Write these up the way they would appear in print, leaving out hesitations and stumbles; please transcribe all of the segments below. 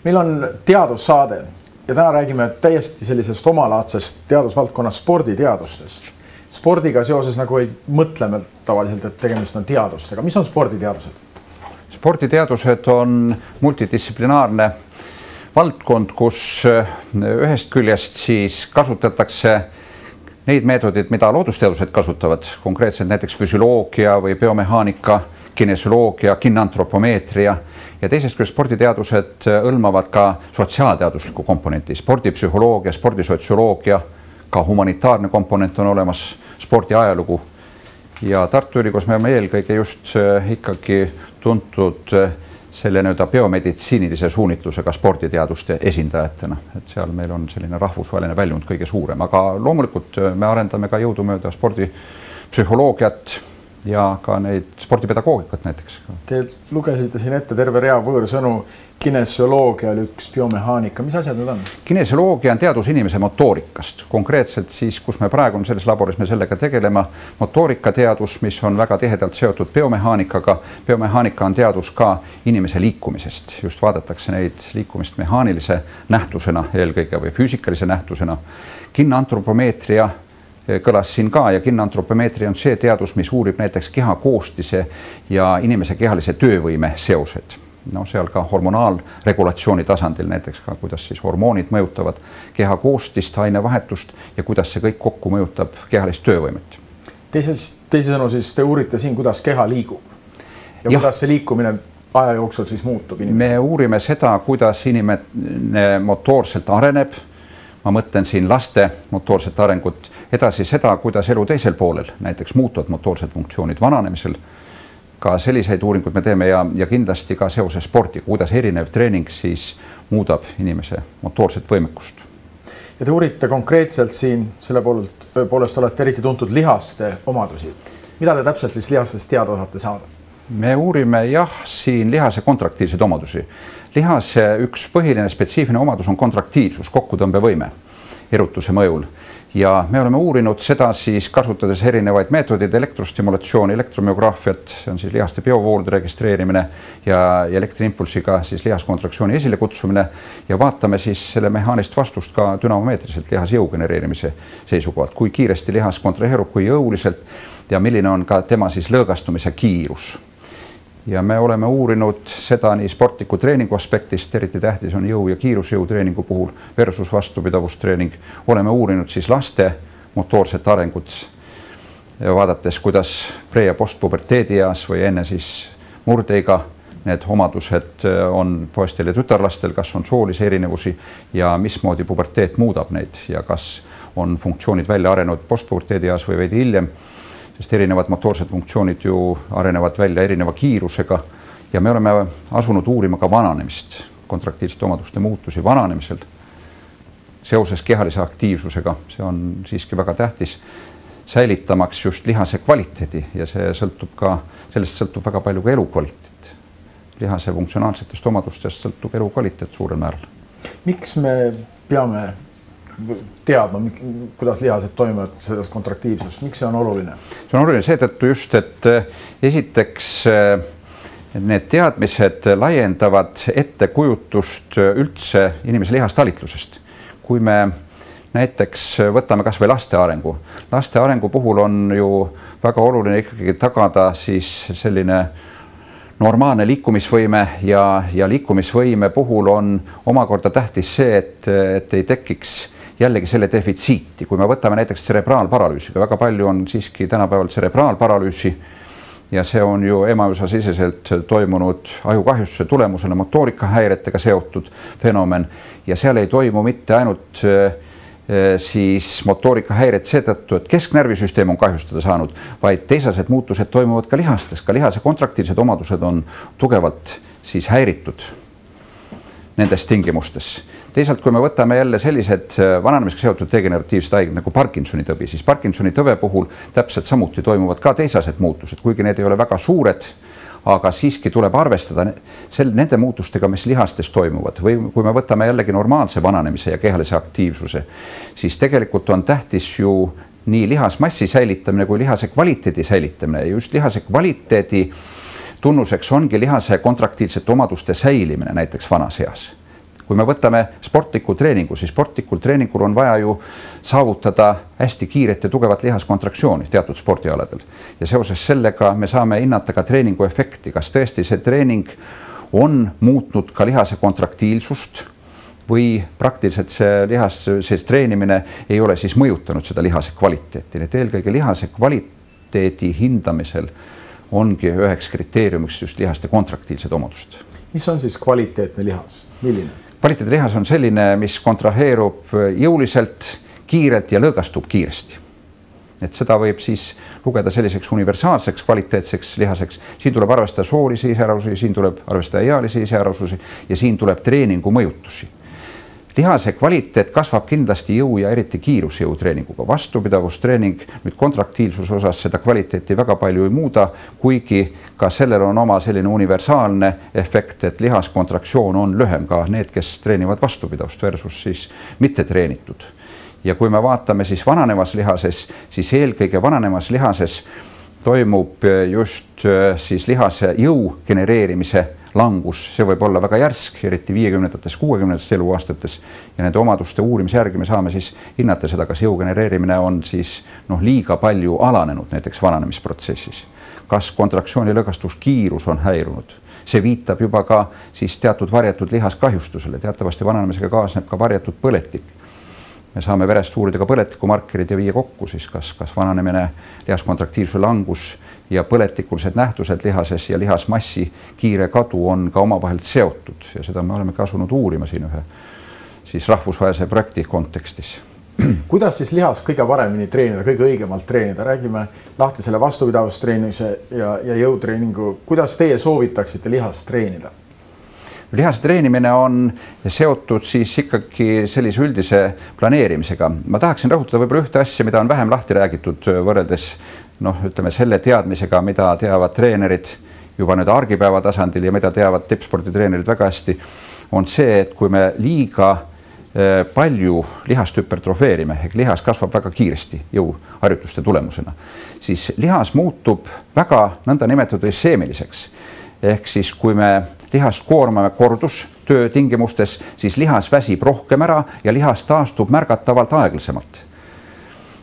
Meil on teadussaade ja täna räägime täiesti sellisest omalaadsest teadusvaldkonna sporditeadustest. Spordiga seoses nagu ei mõtleme tavaliselt, et tegemist on teadustega. Mis on sporditeadused? Sporditeadused on multidistsiplinaarne valdkond, kus ühest küljest siis kasutatakse neid meetodid, mida loodusteadused kasutavad, konkreetselt näiteks füsioloogia või biomehaanika, kinesioloogia, kinantropomeetria ja teisest küljest sporditeadused hõlmavad ka sotsiaalteadusliku komponenti, spordipsühholoogia, spordisotsioloogia, ka humanitaarne komponent on olemas, spordiajalugu ja Tartu Ülikoos me oleme eelkõige just ikkagi tuntud selle biomeditsiinilise suunitlusega sporditeaduste esindajatena, et seal meil on selline rahvusvaheline väljund kõige suurem, aga loomulikult me arendame ka jõudumööda spordipsühholoogiat ja ka neid spordipedagoogikat näiteks. Te lugesite siin ette terve rea võõrsõnu, kinesioloogia oli üks, biomehaanika, mis asjad need on? Kinesioloogia on teadus inimese motoorikast, konkreetselt siis, kus me praegu on selles laboris, me sellega tegelema, motoorikateadus, mis on väga tihedalt seotud biomehaanikaga. Biomehaanika on teadus ka inimese liikumisest, just vaadatakse neid liikumist mehaanilise nähtusena eelkõige või füüsikalise nähtusena. Kinantropomeetria kõlas siin ka ja kinantropomeetria on see teadus, mis uurib näiteks keha koostise ja inimese kehalise töövõime seosed. No seal ka hormonaalregulatsiooni tasandil näiteks ka, kuidas siis hormoonid mõjutavad keha koostist, ainevahetust ja kuidas see kõik kokku mõjutab kehalist töövõimet. Teisisõnu siis te uurite siin, kuidas keha liigub ja kuidas see liikumine aja jooksul siis muutub? Me uurime seda, kuidas inimene motoorselt areneb. Ma mõtlen siin laste motoorset arengut, edasi seda, kuidas elu teisel poolel, näiteks muutuvad motoorsed funktsioonid vananemisel. Ka selliseid uuringuid me teeme ja kindlasti ka seoses spordiga, kuidas erinev treening siis muudab inimese motoorset võimekust. Ja te uurite konkreetselt siin, selle poolest olete eriti tuntud lihaste omadusi. Mida te täpselt siis lihastest teada tahate saada? Me uurime siin lihase kontraktiivseid omadusi. Lihase üks põhiline spetsiifiline omadus on kontraktiivsus, kokkutõmbevõime erutuse mõjul. Ja me oleme uurinud seda siis kasutades erinevaid meetodid, elektrostimulatsiooni, elektromüograafiat, see on siis lihaste biovoolude registreerimine ja elektriimpulsiga siis lihaskontraktsiooni esile kutsumine ja vaatame siis selle mehaanist vastust ka dünamomeetriliselt lihasjõu genereerimise seisukohalt, kui kiiresti lihas kontraheerub, kui jõuliselt ja milline on ka tema siis lõõgastumise kiirus. Ja me oleme uurinud seda nii sportliku treeningu aspektist, eriti tähtis on jõu- ja kiirusjõu treeningu puhul versus vastupidavusttreening. Oleme uurinud siis laste motoorset arengut, vaadates, kuidas pre- ja postpuberteedi eas või enne siis murdeiga need omadused on poistel ja tütarlastel, kas on soolisi erinevusi ja mismoodi puberteet muudab neid ja kas on funktsioonid välja arenenud postpuberteedi eas või veidi hiljem. Sest erinevad motoorsed funktsioonid ju arenevad välja erineva kiirusega ja me oleme asunud uurima ka vananemist, kontraktiivsete omaduste muutusi vananemisel seoses kehalise aktiivsusega. See on siiski väga tähtis säilitamaks just lihase kvaliteedi ja sellest sõltub väga palju ka elukvaliteet. Lihase funktsionaalsetest omadustest sõltub elukvaliteet suurel määral. Miks me peame teadma, kuidas lihased toimivad sellest kontraktiivsust? Miks see on oluline? See on oluline seetõttu just, et esiteks need teadmised laiendavad ettekujutust üldse inimese lihastalitlusest. Kui me näiteks võtame kas või laste arengu. Laste arengu puhul on ju väga oluline ikkagi tagada siis selline normaalne liikumisvõime ja liikumisvõime puhul on omakorda tähtis see, et ei tekiks jällegi selle defitsiiti. Kui me võtame näiteks tserebraalparalüüsiga, väga palju on siiski tänapäeval tserebraalparalüüsi ja see on ju emajusa siseselt toimunud ajukahjustuse tulemusena motoorikahäiretega seotud fenomen ja seal ei toimu mitte ainult siis motoorikahäired seetõttu, et kesknärvisüsteem on kahjustada saanud, vaid teisased muutused toimuvad ka lihastes. Ka lihase kontraktiivsed omadused on tugevalt siis häiritud nendes tingimustes. Teisalt, kui me võtame jälle sellised vananemisega seotud degeneratiivsed haiged nagu Parkinsoni tõbi, siis Parkinsoni tõve puhul täpselt samuti toimuvad ka teisased muutused, kuigi need ei ole väga suured, aga siiski tuleb arvestada nende muutustega, mis lihastes toimuvad. Või kui me võtame jällegi normaalse vananemise ja kehalise aktiivsuse, siis tegelikult on tähtis ju nii lihasmassi säilitamine kui lihase kvaliteedi säilitamine ja just lihase kvaliteedi tunnuseks ongi lihase kontraktiivsete omaduste säilimine näiteks vanas eas. kui me võtame sportliku treeningu, siis sportlikul treeningul on vaja ju saavutada hästi kiiret ja tugevat lihaskontraktsiooni teatud spordialadel. Ja seoses sellega me saame hinnata ka treeningu efekti, kas tõesti see treening on muutnud ka lihase kontraktiilsust või praktiliselt see treenimine ei ole siis mõjutanud seda lihase kvaliteeti. Nii et eelkõige lihase kvaliteedi hindamisel ongi üheks kriteeriumiks just lihaste kontraktiilsed omadused. Mis on siis kvaliteetne lihas? Milline? Kvaliteetne lihas on selline, mis kontraheerub jõuliselt, kiirelt ja lõõgastub kiiresti. Et seda võib siis lugeda selliseks universaalseks kvaliteetseks lihaseks. Siin tuleb arvestada soolisi iseärasusi, siin tuleb arvestada ealisi iseärasusi ja siin tuleb treeningu mõjutusi. Lihase kvaliteet kasvab kindlasti jõu ja eriti kiirusjõu treeninguga. Vastupidavustreening nüüd kontraktiilsuse osas seda kvaliteeti väga palju ei muuda, kuigi ka sellel on oma selline universaalne efekt, et lihaskontraktsioon on lühem ka need, kes treenivad vastupidavust versus siis mitte treenitud. Ja kui me vaatame siis vananevas lihases, siis eelkõige vananevas lihases toimub just siis lihase jõu genereerimise langus, see võib olla väga järsk, eriti 50-ndates, 60-ndates eluaastates ja nende omaduste uurimise järgi me saame siis hinnata seda, kas jõu genereerimine on siis liiga palju alanenud näiteks vananemisprotsessis. Kas kontraktsiooni lõõgastuskiirus on häirunud? See viitab juba ka siis teatud varjatud lihaskahjustusele. Teatavasti vananemisega kaasneb ka varjatud põletik. Me saame verest uurida ka põletikumarkerid ja viia kokku siis kas vananemine, lihaskontraktiivsuse langus ja põletikulised nähtused lihases ja lihasmassi kiire kadu on ka omavahel seotud ja seda me oleme ka asunud uurima siin ühe siis rahvusvahelise projekti kontekstis. Kuidas siis lihast kõige paremini treenida, kõige õigemalt treenida? Räägime lahti selle vastupidavustreenimise ja jõutreeningu. Kuidas teie soovitaksite lihast treenida? Lihase treenimine on seotud siis ikkagi sellise üldise planeerimisega. Ma tahaksin rõhutada võib-olla ühte asja, mida on vähem lahti räägitud võrreldes ütleme selle teadmisega, mida teavad treenerid juba nüüd argipäeva tasandil ja mida teavad tippsporditreenerid väga hästi, on see, et kui me liiga palju lihast hüpertrofeerime, ehk lihas kasvab väga kiiresti jõuharjutuste tulemusena, siis lihas muutub väga nõnda nimetatud isseemiliseks. Ehk siis kui me lihast koormame kordustöö tingimustes, siis lihas väsib rohkem ära ja lihas taastub märgatavalt aeglasemalt.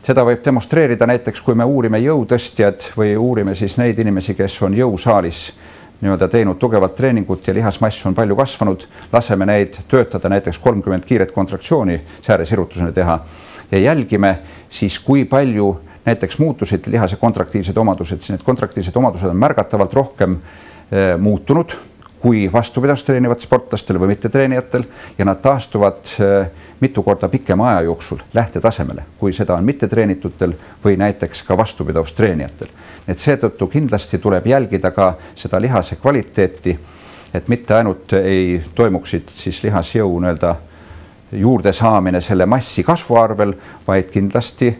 Seda võib demonstreerida näiteks, kui me uurime jõutõstjad või uurime siis neid inimesi, kes on jõusaalis teinud tugevat treeningut ja lihasmass on palju kasvanud, laseme neid töötada näiteks 30 kiiret kontraktsiooni sääresirrutusena teha ja jälgime siis, kui palju näiteks muutusid lihase kontraktiivsed omadused, siis need kontraktiivsed omadused on märgatavalt rohkem muutunud kui vastupidavust treenivad sportlastel või mitte treenijatel ja nad taastuvad mitu korda pikema aja jooksul lähtetasemele, kui seda on mitte treenitutel või näiteks ka vastupidavust treenijatel. Et seetõttu kindlasti tuleb jälgida ka seda lihase kvaliteeti, et mitte ainult ei toimuksid siis lihasjõu juurde saamine selle massi kasvu arvel, vaid kindlasti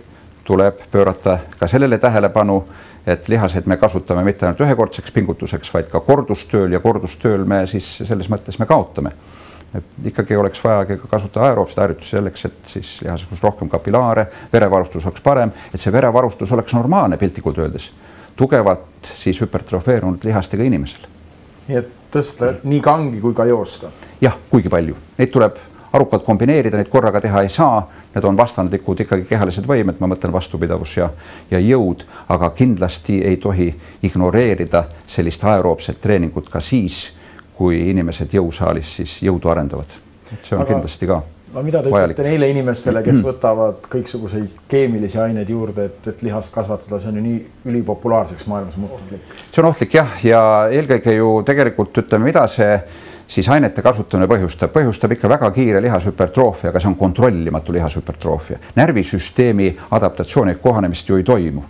tuleb pöörata ka sellele tähelepanu, et lihased me kasutame mitte ainult ühekordseks pingutuseks, vaid ka kordustööl ja kordustööl me siis selles mõttes me kaotame. Ikkagi oleks vaja kasutada aeroobset harjutusi selleks, et siis lihas oleks rohkem kapilaare, verevarustus oleks parem, et see verevarustus oleks normaalne piltlikult öeldes, tugevalt siis hüpertrofeerunud lihastega inimesel. Nii et tõsta nii kangi kui ka joosta? Jah, kuigi palju. Neid tuleb arukalt kombineerida, neid korraga teha ei saa, need on vastandlikud ikkagi kehalised võimed, ma mõtlen vastupidavus ja jõud, aga kindlasti ei tohi ignoreerida sellist aeroobset treeningut ka siis, kui inimesed jõusaalis siis jõudu arendavad. See on kindlasti ka mida te ütlete neile inimestele, kes võtavad kõiksuguseid keemilisi aineid juurde, et lihast kasvatada, see on ju nii ülipopulaarseks maailmas ohtlik? See on ohtlik jah, ja eelkõige ju tegelikult ütleme, mida see siis ainete kasutamine põhjustab ikka väga kiire lihashüpertroofia, aga see on kontrollimatu lihashüpertroofia. Närvisüsteemi adaptatsiooni kohanemist ju ei toimu.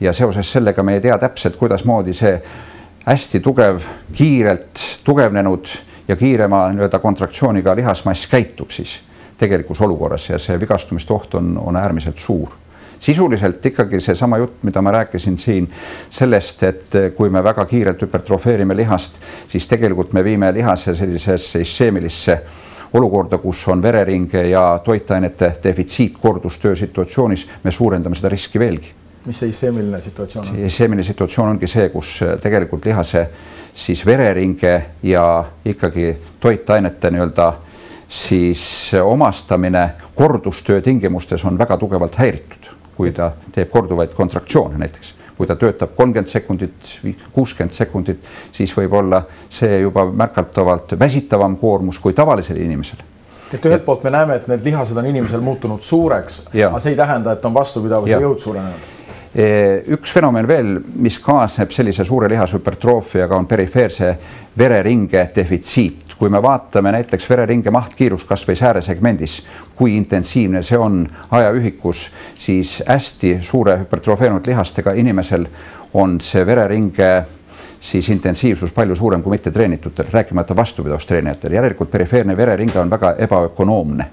Ja seoses sellega me ei tea täpselt, kuidas moodi see hästi tugev, kiirelt tugevnenud ja kiirema kontraktsiooniga lihasmass käitub siis tegelikus olukorras ja see vigastumist oht on äärmiselt suur. Sisuliselt ikkagi see sama jutt, mida ma rääkisin siin sellest, et kui me väga kiirelt hüpertrofeerime lihast, siis tegelikult me viime lihase sellisesse isseemilisse olukorda, kus on vereringe ja toitainete defitsiit kordustöö situatsioonis, me suurendame seda riski veelgi. Mis see isseemiline situatsioon on? Isseemiline situatsioon ongi see, kus tegelikult lihase siis vereringe ja ikkagi toitainete siis omastamine kordustöö tingimustes on väga tugevalt häiritud, kui ta teeb korduvaid kontraktsioone näiteks. Kui ta töötab 30 sekundit, 60 sekundit, siis võib olla see juba märkatavalt väsitavam koormus kui tavalisel inimesel. Et ühelt poolt me näeme, et need lihased on inimesel muutunud suureks, aga see ei tähenda, et on vastupidavuse jõud suurenenud. Üks fenomen veel, mis kaasneb sellise suure lihashüpertroofiaga, on perifeerse vereringe defitsiit. Kui me vaatame näiteks vereringe mahtkiirus kas või sääresegmendis, kui intensiivne see on ajaühikus, siis hästi suure hüpertrofeerunud lihastega inimesel on see vereringe siis intensiivsus palju suurem kui mitte treenitutel, rääkimata vastupidavustreenijatel. Järelikult perifeerne vereringe on väga ebaökonoomne.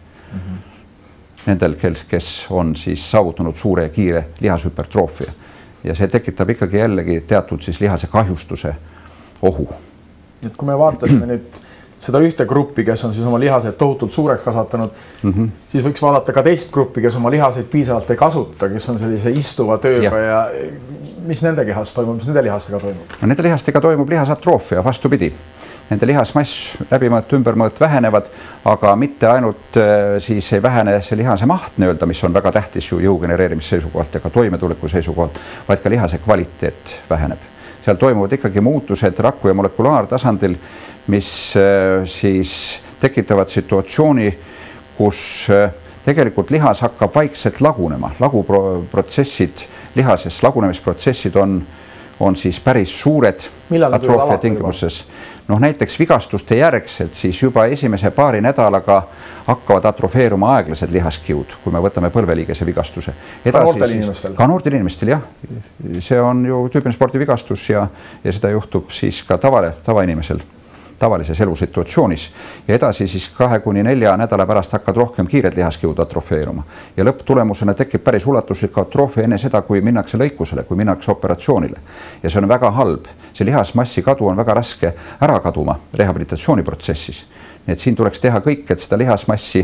Nendel, kes on siis saavutanud suure ja kiire lihashüpertroofia. Ja see tekitab ikkagi jällegi teatud siis lihase kahjustuse ohu. Et kui me vaatasime nüüd seda ühte gruppi, kes on siis oma lihaseid tohutult suureks kasvatanud, siis võiks vaadata ka teist gruppi, kes oma lihaseid piisavalt ei kasuta, kes on sellise istuva tööga ja mis nende kehast toimub, mis nende lihastega toimub? No, nende lihastega toimub lihasatroofia, vastupidi. Nende lihasmass, läbimõõt, ümbermõõt vähenevad, aga mitte ainult siis ei vähene see lihase maht nii-öelda, mis on väga tähtis ju jõu genereerimise seisukohalt ja ka toimetuleku seisukohalt, vaid ka lihase kvaliteet väheneb. Seal toimuvad ikkagi muutused rakku- ja molekulaartasandil, mis siis tekitavad situatsiooni, kus tegelikult lihas hakkab vaikselt lagunema. Laguprotsessid, lihases lagunemisprotsessid on siis päris suured atroofia tingimuses. No, näiteks vigastuste järgselt siis juba esimese paari nädalaga hakkavad atrofeeruma aeglased lihaskiud, kui me võtame põlveliigese vigastuse. Ka noortel inimestel? Ka noortel inimestel, jah. See on ju tüüpiline spordivigastus ja seda juhtub siis ka tavainimesel tavalises elusituatsioonis ja edasi siis 2–4 nädala pärast hakkad rohkem kiired lihaskiud atrofeeruma ja lõpptulemusena tekib päris ulatuslik atroofia enne seda, kui minnakse lõikusele, kui minnakse operatsioonile. Ja see on väga halb. See lihasmassi kadu on väga raske ära kaduma rehabilitatsiooniprotsessis. Nii et siin tuleks teha kõik, et seda lihasmassi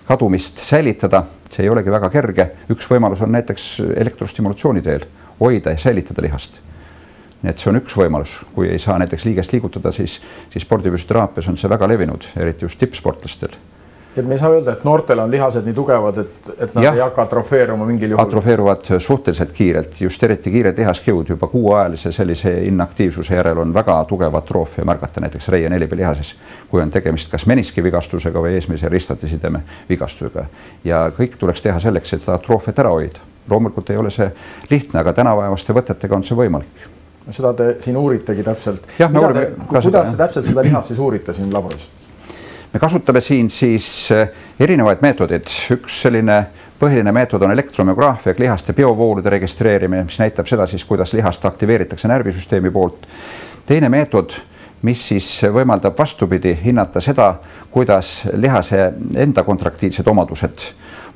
kadumist säilitada. See ei olegi väga kerge. Üks võimalus on näiteks elektrostimulatsiooni teel hoida ja säilitada lihast. Nii et see on üks võimalus, kui ei saa näiteks liigest liigutada, siis spordifüsioteraapias on see väga levinud, eriti just tippsportlastel. Et me ei saa öelda, et noortel on lihased nii tugevad, et nad ei hakka atrofeeruma mingil juhul? Atrofeeruvad suhteliselt kiirelt, just eriti kiired lihaskiud juba 6-ajalise sellise inaktiivsuse järel on väga tugev atroofia märgata näiteks reie nelipielihases, kui on tegemist kas meniski vigastusega või eesmise ristatesideme vigastusega. Ja kõik tuleks teha selleks, et seda atroofiat ära hoida. Loomulikult ei ole see lihtne, aga tänapäevaste võtetega on see võimalik. Seda te siin uuritegi täpselt. Kuidas te täpselt seda lihast siis uurite siin laboris? Me kasutame siin siis erinevaid meetodeid. Üks selline põhiline meetod on elektromyograafia, lihaste biovoolude registreerimine, mis näitab seda siis, kuidas lihast aktiveeritakse närvisüsteemi poolt. Teine meetod, mis siis võimaldab vastupidi hinnata seda, kuidas lihase enda kontraktiilsed omadused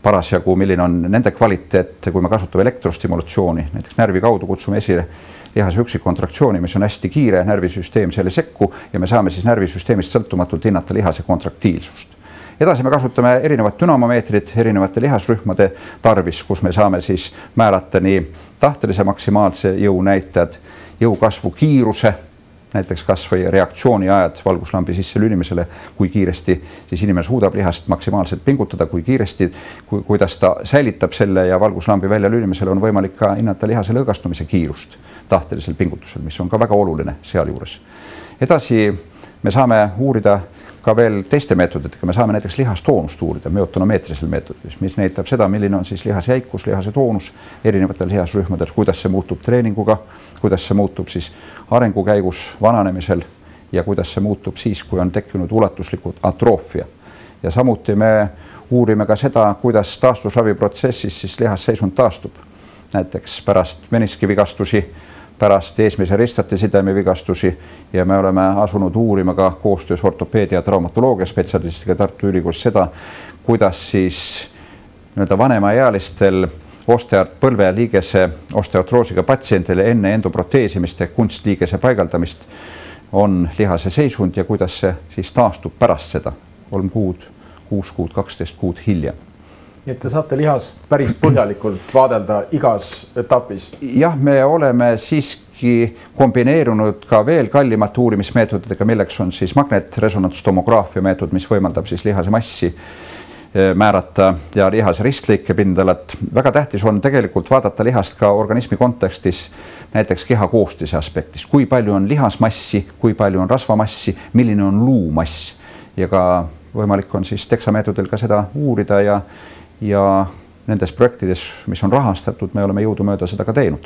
parasjagu, milline on nende kvaliteet, kui me kasutame elektrostimulatsiooni, näiteks närvi kaudu kutsume esile lihase üksikkontraktsiooni, mis on hästi kiire, närvisüsteem selle sekku ja me saame siis närvisüsteemist sõltumatult hinnata lihase kontraktiilsust. Edasi me kasutame erinevad dünamomeetrid erinevate lihasrühmade tarvis, kus me saame siis määrata nii tahtelise maksimaalse jõu näitajad, jõu kasvu kiiruse, näiteks kas või reaktsiooni ajad valguslambi sisse lülimisele, kui kiiresti siis inimene suudab lihast maksimaalselt pingutada, kui kiiresti, kuidas ta säilitab selle ja valguslambi välja lülimisele on võimalik ka hinnata lihase lõõgastumise kiirust tahtelisel pingutusel, mis on ka väga oluline sealjuures. Edasi me saame uurida ka veel teiste meetoditega. Me saame näiteks lihastoonust uurida müotonomeetrilisel meetodis, mis näitab seda, milline on siis lihase jäikus, lihase toonus erinevatel lihasrühmadel, kuidas see muutub treeninguga, kuidas see muutub siis arengu käigus vananemisel ja kuidas see muutub siis, kui on tekkinud ulatuslikud atroofia. Ja samuti me uurime ka seda, kuidas taastusraviprotsessis siis lihasseisund taastub. Näiteks pärast meniskivigastusi, pärast eesmise ristatesideme vigastusi ja me oleme asunud uurima ka koostöös ortopeedia ja traumatoloogia spetsialistiga Tartu Ülikoolis seda, kuidas siis vanemaealistel põlveliigese osteotroosiga patsientile enne endoproteesimist ja kunstliigese paigaldamist on lihase seisund ja kuidas see siis taastub pärast seda 3 kuud, 6 kuud, 12 kuud hiljem. Nii et te saate lihast päris põhjalikult vaadelda igas etapis. Jah, me oleme siiski kombineerunud ka veel kallimate uurimismeetoditega, milleks on siis magnetresonantstomograafia meetod, mis võimaldab siis lihase massi määrata ja lihase ristlõike pindalat. Väga tähtis on tegelikult vaadata lihast ka organismi kontekstis, näiteks keha koostise aspektis. Kui palju on lihasmassi, kui palju on rasvamassi, milline on luumass. Ja ka võimalik on siis teksameetodil ka seda uurida ja nendes projektides, mis on rahastatud, me oleme jõudumööda seda ka teinud.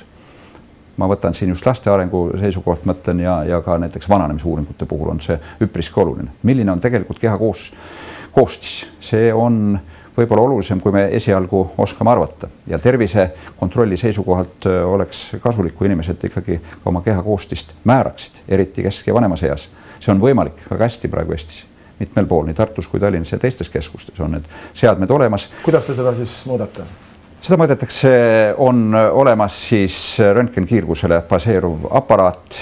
Ma võtan siin just laste arengu seisukoht mõtlen ja ka näiteks vananemisuuringute puhul on see üpriski oluline. Milline on tegelikult keha koostis? See on võib-olla olulisem, kui me esialgu oskame arvata. Ja tervise kontrolli seisukohalt oleks kasulik, kui inimesed ikkagi oma keha koostist määraksid, eriti kesk- ja vanemas eas. See on võimalik väga hästi praegu Eestis. Mitmel pool, nii Tartus kui Tallinnas ja teistes keskustes on need seadmed olemas. Kuidas te seda siis muudate? Seda mõõdetakse, on olemas siis röntgenkiirgusele baseeruv aparaat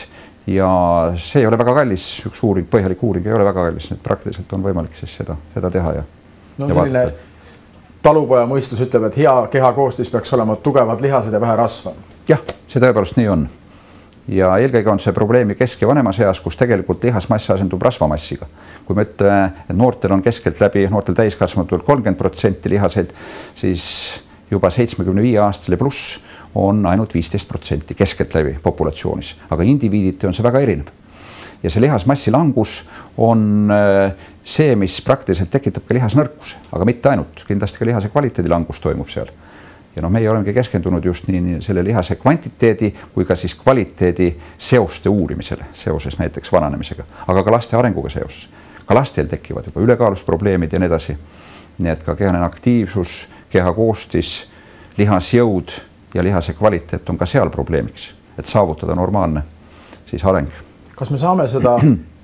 ja see ei ole väga kallis, üks uuring, põhjalik uuring ei ole väga kallis, nii praktiliselt on võimalik siis seda teha ja selline talupoja mõistus ütleb, et hea keha koostis peaks olema tugevad lihased ja vähe rasva. Jah, see tõepoolest nii on. Ja eelkõige on see probleemi kesk- ja vanemas eas, kus tegelikult lihasmass asendub rasvamassiga. Kui me ütleme, et noortel on keskelt läbi, noortel täiskasvanutel 30% lihaseid, siis juba 75-aastasele pluss on ainult 15% keskelt läbi populatsioonis. Aga indiviiditi on see väga erinev. Ja see lihasmassi langus on see, mis praktiliselt tekitab ka lihasnõrkuse, aga mitte ainult. Kindlasti ka lihase kvaliteedi langus toimub seal. Ja meie olemegi keskendunud just nii selle lihase kvantiteedi kui ka siis kvaliteedi seoste uurimisele seoses näiteks vananemisega, aga ka laste arenguga seoses. Ka lastel tekivad juba ülekaalusprobleemid ja nii edasi. Nii et ka kehaline aktiivsus, keha koostis, lihasjõud ja lihase kvaliteet on ka seal probleemiks, et saavutada normaalne siis areng. Kas me saame seda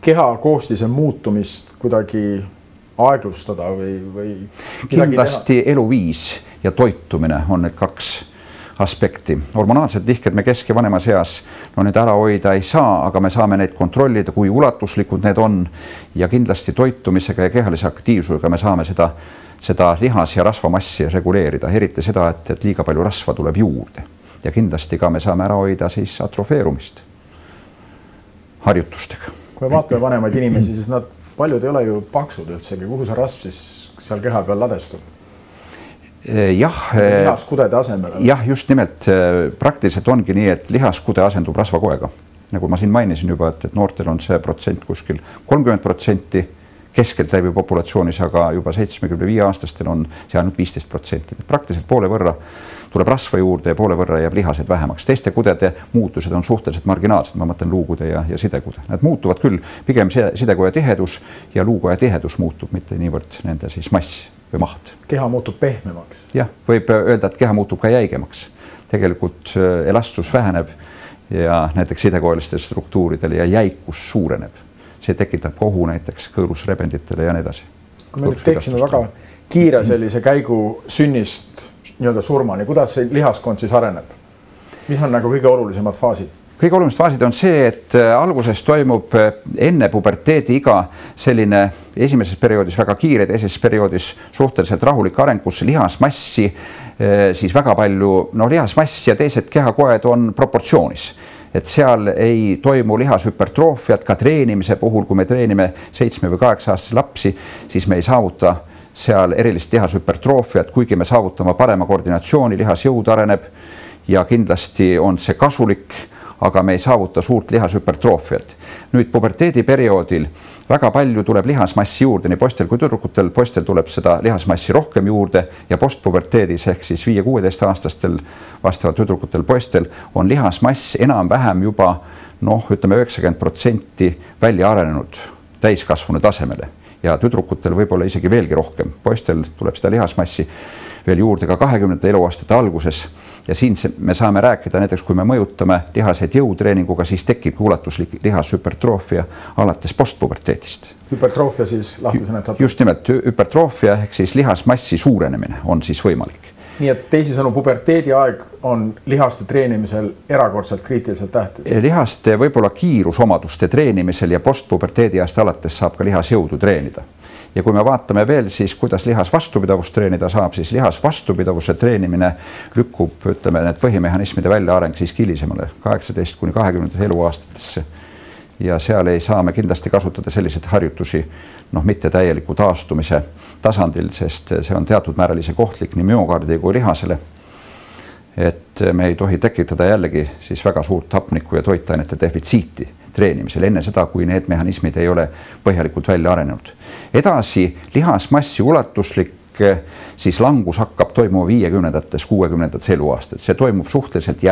keha koostise muutumist kuidagi aeglustada või kindlasti eluviis ja toitumine on need kaks aspekti. Hormonaalsed vihked me kesk- ja vanemas eas need ära hoida ei saa, aga me saame neid kontrollida, kui ulatuslikud need on ja kindlasti toitumisega ja kehalise aktiivsusega me saame seda lihas- ja rasvamassi reguleerida, eriti seda, et liiga palju rasva tuleb juurde ja kindlasti ka me saame ära hoida siis atrofeerumist harjutustega. Kui vaatame vanemaid inimesi, siis nad paljud ei ole ju paksud üldsegi, kuhu see rasv siis seal keha peal ladestub? Lihaskudede asemel. Jah, just nimelt praktiliselt ongi nii, et lihaskude asendub rasvakoega. Nagu ma siin mainisin juba, et noortel on see protsent kuskil 30%, keskelt läbi populatsioonis, aga juba 75-aastastel on see ainult 15%. Praktiliselt poole võrra tuleb rasva juurde ja poole võrra jääb lihased vähemaks. Teiste kudede muutused on suhteliselt marginaalsed, ma mõtlen luukude ja sidekude. Need muutuvad küll, pigem sidekoja tihedus ja luukoja tihedus muutub, mitte niivõrd nende siis mass või maht. Keha muutub pehmemaks. Jah, võib öelda, et keha muutub ka jäigemaks. Tegelikult elastsus väheneb ja näiteks sidekoelistel struktuuridel ja jäikus suureneb. See tekitab ohu näiteks kõõrusrebenditele ja nii edasi. Kui me nüüd teeksime väga kiire sellise käigu sünnist nii-öelda surmani, kuidas see lihaskond siis areneb? Mis on nagu kõige olulisemad faasid? Kõige olulisemad faasid on see, et alguses toimub enne puberteedi iga selline esimeses perioodis väga kiire, teises perioodis suhteliselt rahulik areng, kus lihasmassi siis väga palju, lihasmass ja teised kehakoed on proportsioonis. Et seal ei toimu lihashüpertroofiat ka treenimise puhul, kui me treenime 7 või 8 aastase lapsi, siis me ei saavuta seal erilist lihashüpertroofiat, kuigi me saavutame parema koordinatsiooni, lihasjõud areneb ja kindlasti on see kasulik, aga me ei saavuta suurt lihashüpertroofiat. Nüüd puberteedi perioodil väga palju tuleb lihasmassi juurde, nii poistel kui tüdrukutel. Poistel tuleb seda lihasmassi rohkem juurde ja postpuberteedis ehk siis 5-16 aastastel vastavalt tüdrukutel poistel on lihasmass enam-vähem juba ütleme 90% välja arenenud täiskasvunu tasemele ja tüdrukutel võib-olla isegi veelgi rohkem. Poistel tuleb seda lihasmassi veel juurde ka 20. eluaastate alguses ja siin me saame rääkida näiteks, kui me mõjutame lihaseid jõutreeninguga, siis tekib ulatuslik lihashüpertroofia alates postpuberteedist. Hüpertroofia siis lahti sõnetatud? Just nimelt hüpertroofia ehk siis lihasmassi suurenemine on siis võimalik Nii et teisisõnu puberteedi aeg on lihaste treenimisel erakordselt kriitiliselt tähtis. Lihaste võib-olla kiirusomaduste treenimisel ja postpuberteedi ajast alates saab ka lihasjõudu treenida. Ja kui me vaatame veel siis, kuidas lihas vastupidavust treenida saab, siis lihas vastupidavuse treenimine lükkub, ütleme, need põhimehhanismide väljaareng siis hilisemale 18–20 eluaastatesse. Ja seal ei saa me kindlasti kasutada selliseid harjutusi mitte täieliku taastumise tasandil, sest see on teatud määralise kohtlik nii myokardi kui lihasele. Et me ei tohi tekitada jällegi siis väga suurt hapniku ja toitainete defitsiiti treenimisel enne seda, kui need mehhanismid ei ole põhjalikult välja arenenud. Edasi lihasmassi ulatuslik siis langus hakkab toimuma 50–60 eluaastat. See toimub suhteliselt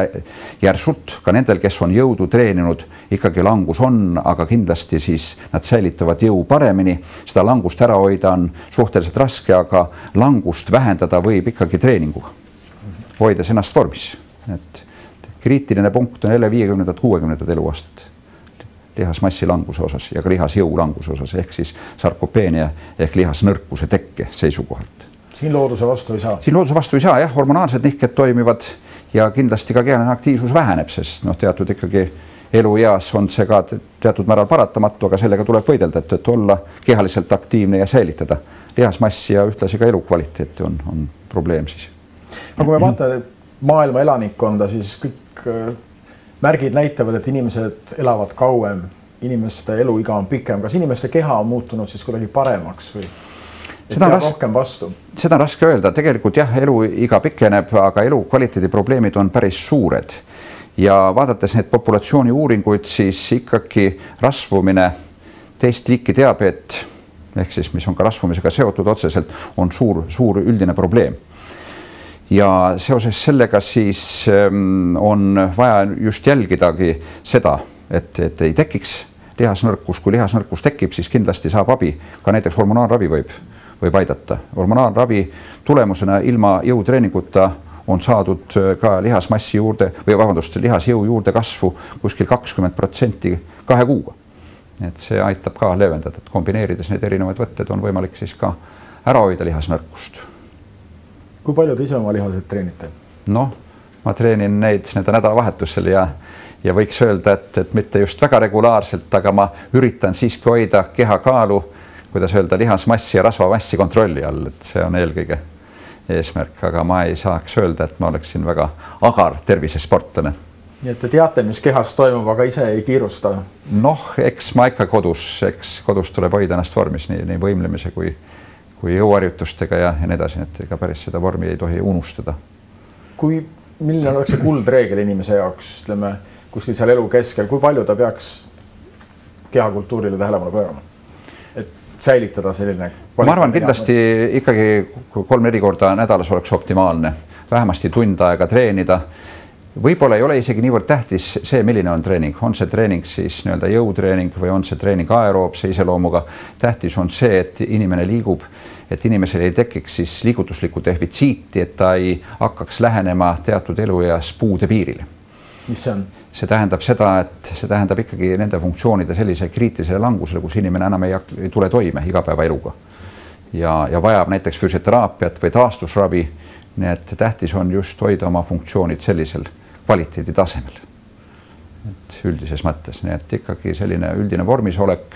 järsult, ka nendel, kes on jõudu treeninud, ikkagi langus on, aga kindlasti siis nad säilitavad jõu paremini. Seda langust ära hoida on suhteliselt raske, aga langust vähendada võib ikkagi treeninguga, hoides ennast vormis. Et kriitiline punkt on jälle 50–60 eluaastat lihasmassi languse osas ja ka lihasjõu languse osas, ehk siis sarkopeenia ehk lihasnõrkuse tekke seisukohalt. Siin looduse vastu ei saa? Siin looduse vastu ei saa, jah, hormonaalsed nihked toimivad ja kindlasti ka kehaline aktiivsus väheneb, sest teatud ikkagi elueas on see ka teatud määral paratamatu, aga sellega tuleb võidelda, et olla kehaliselt aktiivne ja säilitada lihasmassi ja ühtlasi ka elukvaliteeti on probleem siis. Aga kui me vaatame maailma elanikkonda, siis kõik märgid näitavad, et inimesed elavad kauem, inimeste eluiga on pikem. Kas inimeste keha on muutunud siis kuidagi paremaks või rohkem vastu? Seda on raske öelda. Tegelikult jah, eluiga pikeneb, aga elukvaliteedi probleemid on päris suured. Ja vaadates need populatsiooni uuringuid, siis ikkagi rasvumine, teist liiki diabeet, ehk siis mis on ka rasvumisega seotud otseselt, on suur üldine probleem. Ja seoses sellega siis on vaja just jälgidagi seda, et ei tekiks lihasnõrkus. Kui lihasnõrkus tekib, siis kindlasti saab abi. Ka näiteks hormonaalravi võib aidata. Hormonaalravi tulemusena ilma jõutreeninguta on saadud ka lihasmassi juurde lihasjõu juurde kasvu kuskil 20% 2 kuuga. Et see aitab ka leevendada, et kombineerides need erinevad võtted on võimalik siis ka ära hoida lihasnõrkust. Kui palju te ise oma lihaseid treenite? Ma treenin neid nädalavahetusel ja võiks öelda, et mitte just väga regulaarselt, aga ma üritan siiski hoida kehakaalu, kuidas öelda, lihasmassi ja rasvamassi kontrolli all, et see on eelkõige eesmärk, aga ma ei saaks öelda, et ma oleksin väga agar tervisesportlane. Nii et te teate, mis kehas toimub, aga ise ei kiirusta? Eks ma ikka kodus tuleb hoida ennast vormis nii võimlemise kui jõuharjutustega ja nii edasi, et ega päris seda vormi ei tohi unustada. Milline oleks see kuldreegel inimese jaoks, ütleme, kuskil seal elu keskel, kui palju ta peaks kehakultuurile tähelepanu pöörama? Et säilitada selline... Ma arvan kindlasti ikkagi 3-4 korda nädalas oleks optimaalne. Vähemasti tund aega treenida. Võib-olla ei ole isegi niivõrd tähtis see, milline on treening. On see treening siis jõutreening või on see treening aeroobse iseloomuga. Tähtis on see, et inimene liigub, et inimesel ei tekiks siis liigutuslikku defitsiiti, et ta ei hakkaks lähenema teatud elueas puude piirile. Mis see on? See tähendab seda, et see tähendab ikkagi nende funktsioonide sellise kriitilisele langusele, kus inimene enam ei tule toime igapäevaeluga ja vajab näiteks füsioteraapiat või taastusravi. Nii et tähtis on just hoida oma funktsioonid sellisel kvaliteedi tasemel. Et üldises mõttes, nii et ikkagi selline üldine vormisolek,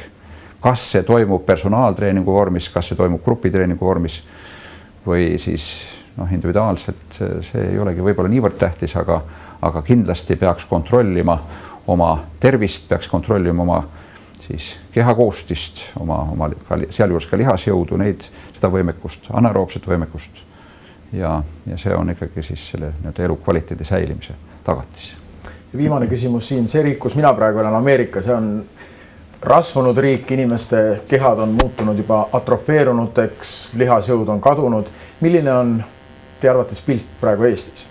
kas see toimub personaaltreeningu vormis, kas see toimub grupitreeningu vormis või siis individuaalselt, see ei olegi võib-olla niivõrd tähtis, aga kindlasti peaks kontrollima oma tervist, peaks kontrollima oma siis kehakoostist, oma sealjuures ka lihasjõudu, seda võimekust, anaeroobset võimekust. Ja see on ikkagi siis selle elukvaliteedi säilimise tagatis. Viimane küsimus siin. See riik, kus mina praegu olen Ameerika, see on rasvunud riik, inimeste kehad on muutunud juba atrofeerunuteks, lihasjõud on kadunud. Milline on teie arvates pilt praegu Eestis?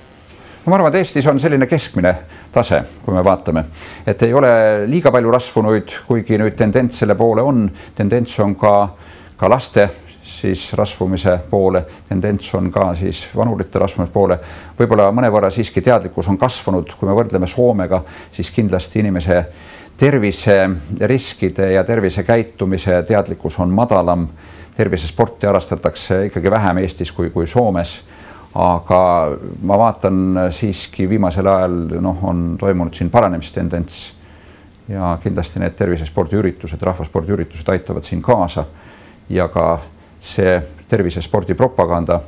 Ma arvan, et Eestis on selline keskmine tase, kui me vaatame, et ei ole liiga palju rasvunuid, kuigi nüüd tendents selle poole on. Tendents on ka laste siis rasvumise poole, tendents on ka siis vanurite rasvumise poole. Võib-olla mõnevõrra siiski teadlikkus on kasvanud, kui me võrdleme Soomega, siis kindlasti inimese terviseriskide ja tervisekäitumise teadlikkus on madalam. Tervisesporti harrastatakse ikkagi vähem Eestis kui Soomes, aga ma vaatan siiski viimasel ajal on toimunud siin paranemistendents ja kindlasti need tervisespordiüritused, rahvaspordiüritused aitavad siin kaasa ja ka see tervisespordi propaganda,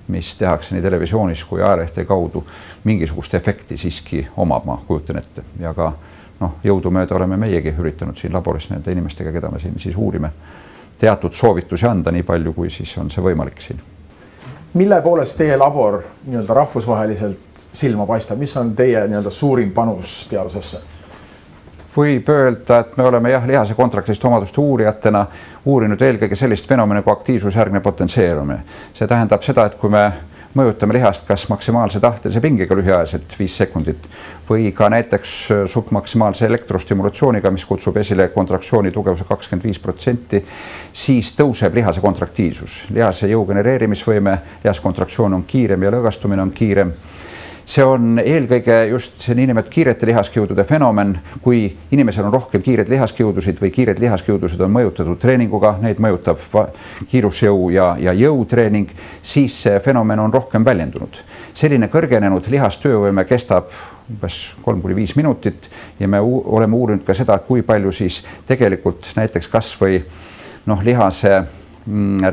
mis tehakse nii televisioonis kui ajalehte kaudu, mingisugust efekti siiski omab, ma kujutan ette. Ja ka jõudumööda oleme meiegi üritanud siin laboris nende inimestega, keda me siin siis uurime, teatud soovitusi anda nii palju, kui siis on see võimalik siin. Mille poolest teie labor rahvusvaheliselt silma paistab? Mis on teie suurim panus teadusesse? Võib öelda, et me oleme lihase kontraktist omaduste uurijatena uurinud eelkõige sellist fenomene kui aktiivsusjärgne potentseerumine. See tähendab seda, et kui me mõjutame lihast kas maksimaalse tahtelise pingega lühiajaliselt 5 sekundit või ka näiteks submaksimaalse elektrostimulatsiooniga, mis kutsub esile kontraktsiooni tugevuse 25%, siis tõuseb lihase kontraktiivsus. Lihase jõu genereerimisvõime, lihas kontraktsioon on kiirem ja lõõgastumine on kiirem. See on eelkõige just see niinimetatud kiirete lihaskiudude fenomen, kui inimesel on rohkem kiired lihaskiudusid või kiired lihaskiudusid on mõjutatud treeninguga, neid mõjutab kiirusjõu ja jõutreening, siis see fenomen on rohkem väljendunud. Selline kõrgenenud lihastöövõime kestab umbes 3–5 minutit ja me oleme uurinud ka seda, kui palju siis tegelikult näiteks kas või lihase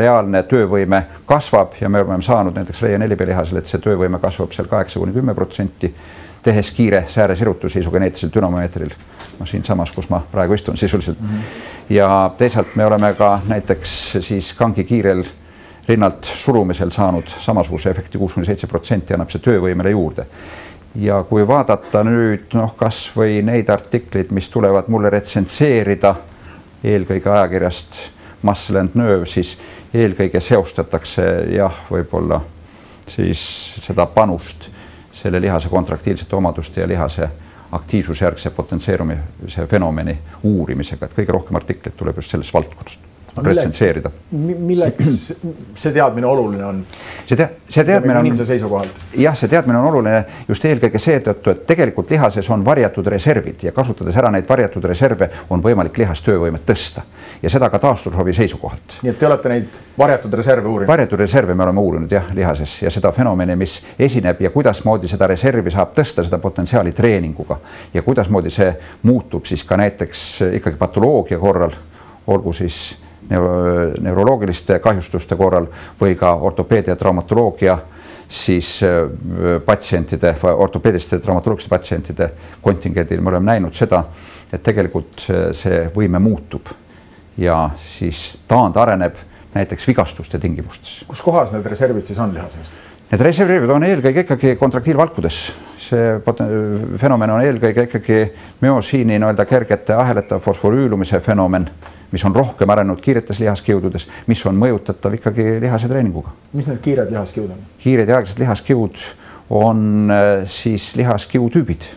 reaalne töövõime kasvab ja me oleme saanud näiteks Leia 4B lihasel, et see töövõime kasvab seal 8–10%, tehes kiire sääresirutuse isogeneetilisel dünamomeetril. Siin samas, kus ma praegu istun sisuliselt. Ja teisalt me oleme ka näiteks siis kangi kiirel rinnalt surumisel saanud samasuguse efekti 6–7% annab see töövõimele juurde. Ja kui vaadata nüüd kas või neid artiklid, mis tulevad mulle retsenseerida eelkõige ajakirjast Muscle and Nerve, siis eelkõige seostatakse võib-olla siis seda panust selle lihase kontraktiilsete omaduste ja lihase aktiivsusjärgse potentseerumise fenomeni uurimisega, et kõige rohkem artikleid tuleb just selles valdkonnast retsenseerida. Milleks see teadmine oluline on? See teadmine on inimese seisukohalt. Jah, see teadmine on oluline just eelkõige seetõttu, et tegelikult lihases on varjatud reservid ja kasutades ära neid varjatud reserve on võimalik lihastöövõimet tõsta ja seda ka taastusravi seisukohalt. Nii et te olete neid varjatud reserve uurinud? Varjatud reserve me oleme uurinud lihases ja seda fenomeni, mis esineb ja kuidasmoodi seda reservi saab tõsta seda potentsiaali treeninguga ja kuidasmoodi see muutub siis ka näiteks ikkagi patoloogia korral, olgu siis neuroloogiliste kahjustuste korral või ka ortopeedia traumatoloogia siis patsientide, ortopeediliste traumatoloogiliste patsientide kontingendil me oleme näinud seda, et tegelikult see võime muutub ja siis taandareneb näiteks vigastuste tingimustes. Kus kohas need reservid siis on lihases? Need reservid on eelkõige ikkagi kontraktiilvalkudes. See fenomen on eelkõige ikkagi müosiini kergete ahelate fosforüülumise fenomen, mis on rohkem arenenud kiiretes lihaskiududes, mis on mõjutatav ikkagi lihase treeninguga. Mis need kiired lihaskiud on? Kiired ja aeglased lihaskiud on siis lihaskiutüübid.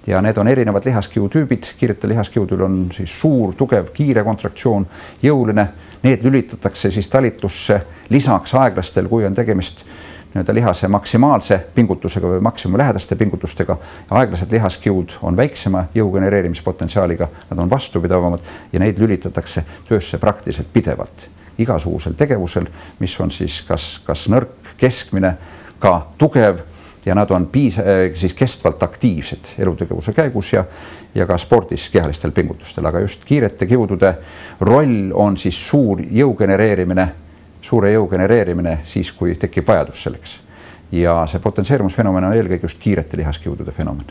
Ja need on erinevad lihaskiutüübid. Kiirete lihaskiudul on siis suur, tugev, kiire kontraktsioon, jõuline. Need lülitatakse siis talitusse lisaks aeglastel, kui on tegemist lihase maksimaalse pingutusega või maksimum lähedaste pingutustega. Aeglased lihaskiud on väiksema jõu genereerimispotentsiaaliga, nad on vastupidavamad ja neid lülitatakse töösse praktiliselt pidevalt. Igasugusel tegevusel, mis on siis kas nõrk, keskmine, ka tugev ja nad on siis kestvalt aktiivsed elutegevuse käigus ja ka spordis kehalistel pingutustel, aga just kiirete kiudude roll on siis suure jõu genereerimine siis, kui tekib vajadus selleks. Ja see potentseerumusfenomen on eelkõige just kiirete lihaskiudude fenomen.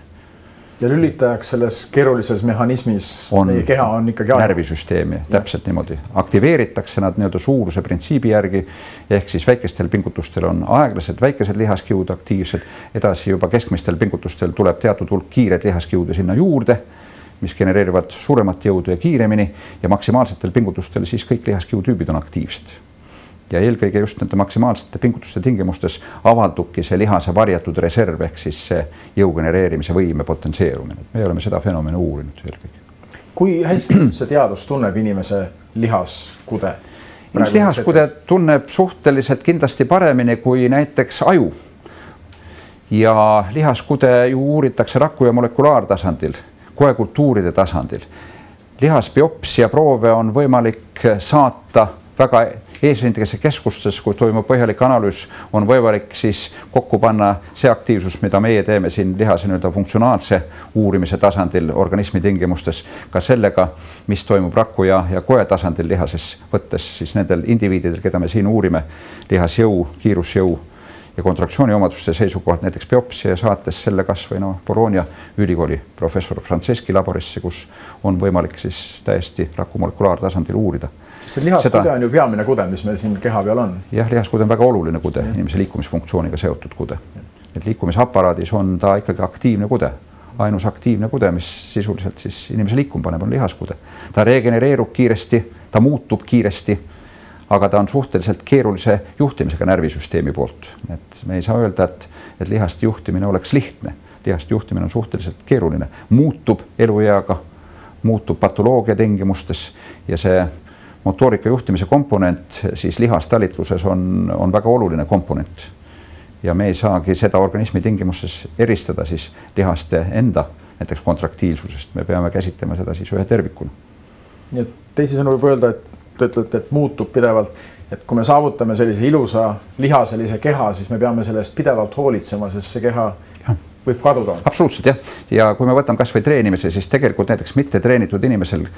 Ja lülitajaks selles keerulises mehhanismis meie keha on ikkagi närvisüsteemi, täpselt niimoodi. Aktiveeritakse nad suuruse printsiibi järgi, ehk siis väikestel pingutustel on aeglased, väikesed lihaskiud aktiivsed, edasi juba keskmistel pingutustel tuleb teatud hulk kiired lihaskiude sinna juurde, mis genereerivad suuremat jõudu ja kiiremini ja maksimaalsetel pingutustel siis kõik lihaskiutüübid on aktiivsed. Ja eelkõige just nende maksimaalsete pingutuste tingimustes avaldubki see lihase varjatud reserv ehk siis see jõu genereerimise võime potentseerumine. Me oleme seda fenomeni uurinud eelkõige. Kui hästi see teadus tunneb inimese lihaskude? Lihaskude tunneb suhteliselt kindlasti paremini kui näiteks aju. Ja lihaskude ju uuritakse raku- ja molekulaartasandil, koekultuuride tasandil. Lihasbiopsia proove on võimalik saata väga eesrindlikesse keskustes, kui toimub põhjalik analüüs, on võimalik siis kokku panna see aktiivsus, mida meie teeme siin lihase funktsionaalse uurimise tasandil organismi tingimustes, ka sellega, mis toimub rakku ja koe tasandil lihases, võttes siis nendel indiviididel, keda me siin uurime, lihasjõu, kiirusjõu ja kontraktsiooni omaduste seisukohalt, näiteks biopsia saates selle kas või Bologna ülikooli professor Franceschi laborisse, kus on võimalik siis täiesti raku molekulaartasandil uurida. See lihaskude on ju peamine kude, mis meil siin keha peal on. Jah, lihaskude on väga oluline kude, inimese liikumisfunktsiooniga seotud kude. Et liikumisaparaadis on ta ikkagi aktiivne kude. Ainus aktiivne kude, mis sisuliselt siis inimese liikuma paneb, on lihaskude. Ta regenereerub kiiresti, ta muutub kiiresti, aga ta on suhteliselt keerulise juhtimisega närvisüsteemi poolt. Et me ei saa öelda, et lihaste juhtimine oleks lihtne. Lihaste juhtimine on suhteliselt keeruline. Muutub elueaga, muutub patoloogia tingimustes ja see motoorika juhtimise komponent siis lihastalitluses on väga oluline komponent. Ja me ei saagi seda organismi tingimustes eristada siis lihaste enda näiteks kontraktiilsusest. Me peame käsitlema seda siis ühe tervikuna. Nii et teisisõnu võib öelda, et ütlete, et muutub pidevalt, et kui me saavutame sellise ilusa lihaselise keha, siis me peame sellest pidevalt hoolitsema, sest see keha võib kaduda. Absoluutselt, jah. Ja kui me võtame kas või treenimise, siis tegelikult näiteks mitte treenitud inimesel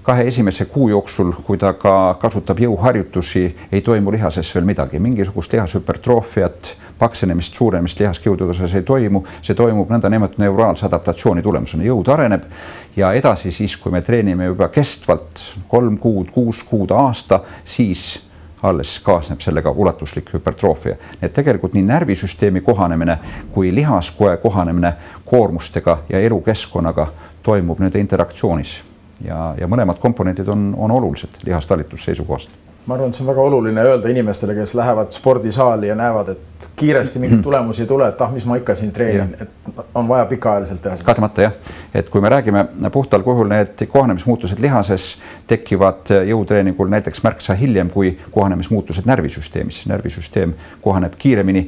2 esimese kuu jooksul, kui ta ka kasutab jõuharjutusi, ei toimu lihases veel midagi. Mingisugust lihashüpertroofiat, paksenemist, suuremist lihaskiudude osas ei toimu. See toimub nõnda nimelt neuraalse adaptatsiooni tulemusena. Jõud areneb ja edasi siis, kui me treenime juba kestvalt 3 kuud, 6 kuud, aasta, siis alles kaasneb sellega ulatuslik hüpertroofia. Et tegelikult nii närvisüsteemi kohanemine kui lihaskoe kohanemine koormustega ja elukeskkonnaga toimub nende interaktsioonis. Ja mõlemad komponentid on olulised lihastalitluse seisukohast. Ma arvan, et see on väga oluline öelda inimestele, kes lähevad spordisaali ja näevad, et kiiresti mingit tulemusi ei tule, et mis ma ikka siin treenin, et on vaja pikaajaliselt teha. Kahtlemata jah, et kui me räägime puhtal kuhul, need kohanemismuutused lihases tekivad jõutreeningul näiteks märksa hiljem kui kohanemismuutused närvisüsteemis. Närvisüsteem kohaneb kiiremini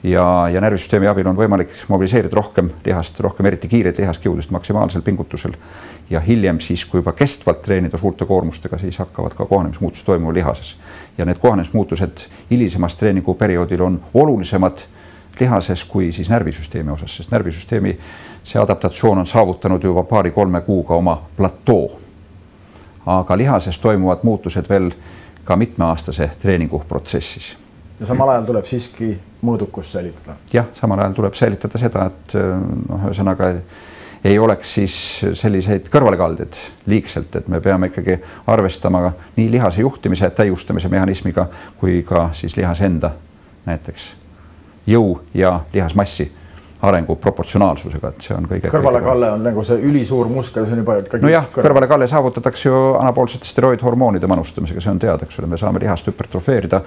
ja närvisüsteemi abil on võimalik mobiliseerida rohkem lihast, rohkem eriti kiireid lihaskiudust maksimaalsel pingutusel. Ja hiljem siis, kui juba kestvalt treenida suurte koormustega, siis hakkavad ka kohanemismuutused toimuma lihases. Ja need kohanemismuutused hilisemas treeninguperioodil on olulisemad lihases kui siis närvisüsteemi osas, sest närvisüsteemi see adaptatsioon on saavutanud juba 2-3 kuuga oma platoo. Aga lihases toimuvad muutused veel ka mitmeaastase treeninguprotsessis. Ja samal ajal tuleb siiski mõõdukus säilitada. Jah, samal ajal tuleb säilitada seda, et ühesõnaga ei oleks siis selliseid kõrvalekalded liigselt, et me peame ikkagi arvestama nii lihase juhtimise täiustamise mehhanismiga kui ka siis lihase enda näiteks jõu ja lihasmassi arengu proportsionaalsusega, et see on kõige kõrvalekalle on nagu see ülisuur muskel, see on juba no jah, kõrvalekalle saavutatakse ju anaboolsete steroidhormoonide manustamisega, see on teada, eks ole, me saame lihast hüpertrofeerida,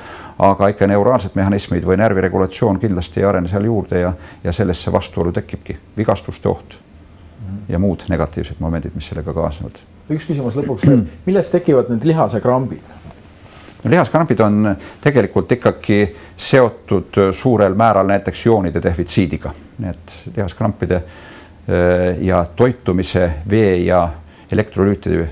aga ikka neuraalsed mehhanismid või närviregulatsioon kindlasti ei arene seal juurde ja sellesse vastuolu tekibki vigastuste oht ja muud negatiivsed momendid, mis sellega kaasnevad. Üks küsimus lõpuks, millest tekivad need lihasekrambid? Lihaskrampid on tegelikult ikkagi seotud suurel määral näiteks joonide defitsiidiga. Need lihaskrampide ja toitumise, vee ja elektrolüütide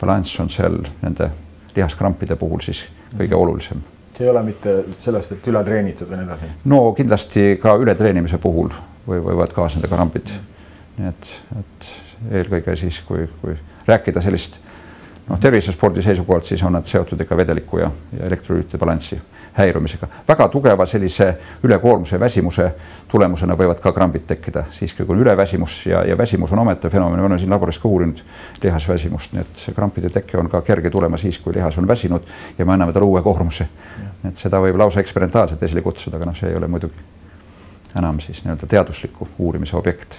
balanss on seal nende lihaskrampide puhul siis kõige olulisem. See ei ole mitte sellest, et ületreenitud või nii edasi? No kindlasti ka ületreenimise puhul võivad kaasneda krampid. Nii et eelkõige siis, kui rääkida sellist tervisespordi seisukohalt, siis on nad seotud ikka vedeliku ja elektrolüütide balanssi häirumisega. Väga tugeva sellise ülekoormuse väsimuse tulemusena võivad ka krambid tekkida. Siiski kui üleväsimus ja väsimus on omete fenomen, me oleme siin laboris ka uurinud lihasväsimust, nii et see krampide tekke on ka kerge tulema siis, kui lihas on väsinud ja me anname talle uue koormuse. Et seda võib lausa eksperimentaalselt esile kutsuda, aga see ei ole muidugi enam siis teadusliku uurimise objekt.